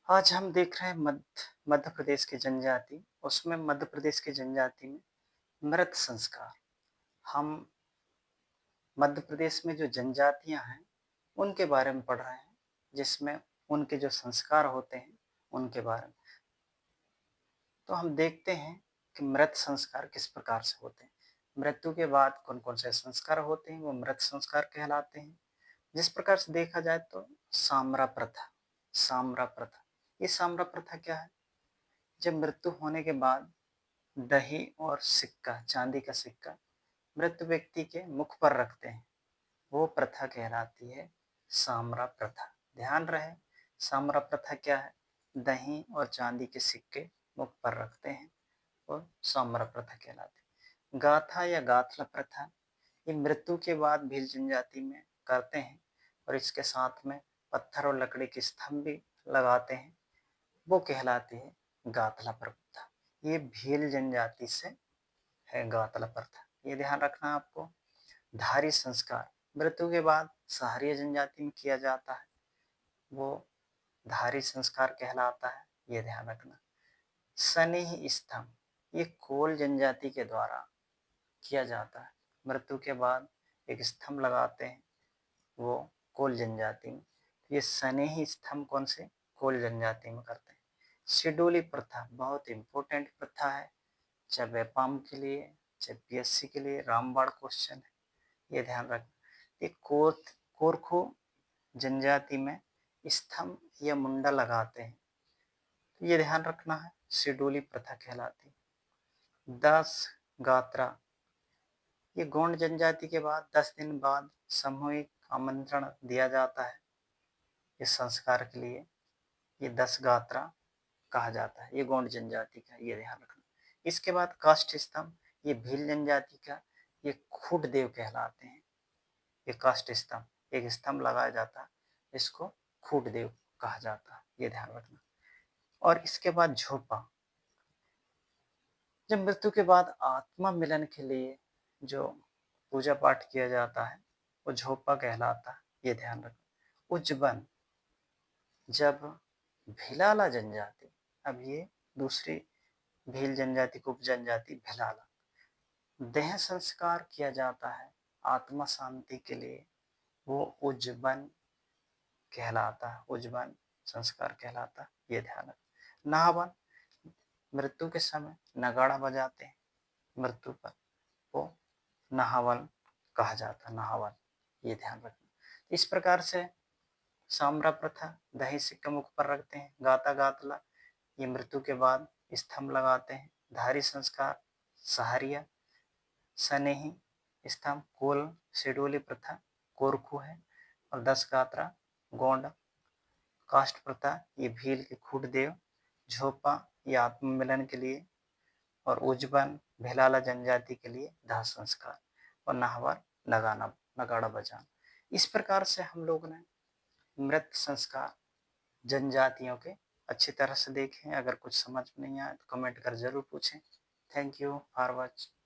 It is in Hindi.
आज हम देख रहे हैं मध्य प्रदेश की जनजाति, उसमें मध्य प्रदेश की जनजाति में मृत संस्कार। हम मध्य प्रदेश में जो जनजातियां हैं, उनके बारे में पढ़ रहे हैं, जिसमें उनके जो संस्कार होते हैं, उनके बारे में। तो हम देखते हैं कि मृत संस्कार किस प्रकार से होते हैं। मृत्यु के बाद कौन-कौन से संस्कार होते हैं, वो मृत संस्कार कहलाते हैं। जिस प्रकार से देखा जाए तो साम्रा प्रथा, साम्रा प्रथा। ये साम्रा प्रथा क्या है? जब मृत्यु होने के बाद दही और सिक्का, चांदी का सिक्का मृत व्यक्ति के मुख पर रखते हैं, वो प्रथा कहलाती है साम्रा प्रथा। ध्यान रहे, साम्रा प्रथा क्या है? दही और चांदी के सिक्के मुख पर रखते हैं, और साम्रा प्रथा कहलाती है। गाथा या गाथला प्रथा, ये मृत्यु के बाद भील जनजाति में करते हैं, और इसके साथ में पत्थर और लकड़ी के स्तंभ भी लगाते हैं, वो कहलाती है गाथला प्रथा। ये भील जनजाति से है गातला प्रथा, ये ध्यान रखना आपको। धारी संस्कार मृत्यु के बाद सहारिया जनजाति में किया जाता है, वो धारी संस्कार कहलाता है, ये ध्यान रखना। सनेही स्तंभ, ये कोल जनजाति के द्वारा किया जाता है। मृत्यु के बाद एक स्तंभ लगाते हैं, वो कोल जनजाति में। ये सनेही स्तंभ कौन से? कोल जनजाति में करते हैं। शिडोली प्रथा बहुत इंपॉर्टेंट प्रथा है, चाहे वेपाम के लिए, चाहे पीएससी के लिए रामबाण क्वेश्चन है, ये ध्यान रखना। ये कोरखो जनजाति में स्तंभ या मुंडा लगाते हैं, तो ये ध्यान रखना है, सिडोली प्रथा कहलाती है। 10 गात्रा, ये गोंड जनजाति के बाद 10 दिन बाद सामूहिक आमंत्रण दिया जाता है इस संस्कार के लिए, ये 10 गात्रा कहा जाता है, ये गोंड जनजाति का, ये ध्यान रखना। इसके बाद काष्ठ स्तंभ, ये भील जनजाति का, ये खूट देव कहलाते हैं। ये काष्ठ स्तंभ, एक स्तंभ लगाया जाता है, इसको खूट देव कहा जाता है, ये ध्यान रखना। और इसके बाद झोपा, जब मृत्यु के बाद आत्मा मिलन के लिए जो पूजा पाठ किया जाता है, वो झोपा कहलाता है, ये ध्यान रखना। उज्जवन, जब भिलाला जनजाति, अब ये दूसरी भील जनजाति को उप जनजाति भिलाला, देह संस्कार किया जाता है आत्मा शांति के लिए, वो उज्जवन कहलाता है, उज्जवन संस्कार कहलाता है, ये ध्यान रखना। नाहवन, मृत्यु के समय नगाड़ा बजाते हैं मृत्यु पर, वो नहावन कहा जाता है, नहावन, ये ध्यान रखना। इस प्रकार से साम्रा प्रथा, दही सिक्का मुख पर रखते हैं। गाता गातला, ये मृत्यु के बाद स्तंभ लगाते हैं। धारी संस्कार सहारिया, सनेही स्तंभ कोल शेडोली प्रथा कोरखू है, और 10 गात्रा गोंड। काष्ठ प्रथा, ये भील के खूट देव। झोपा, ये आत्ममिलन के लिए। और उज्जवन भिलाला जनजाति के लिए दाह संस्कार। और नाहवर नगाना, नगाड़ा बजाना। इस प्रकार से हम लोग ने मृत संस्कार जनजातियों के अच्छी तरह से देखें। अगर कुछ समझ में नहीं आए तो कमेंट कर जरूर पूछें। Thank you for watch.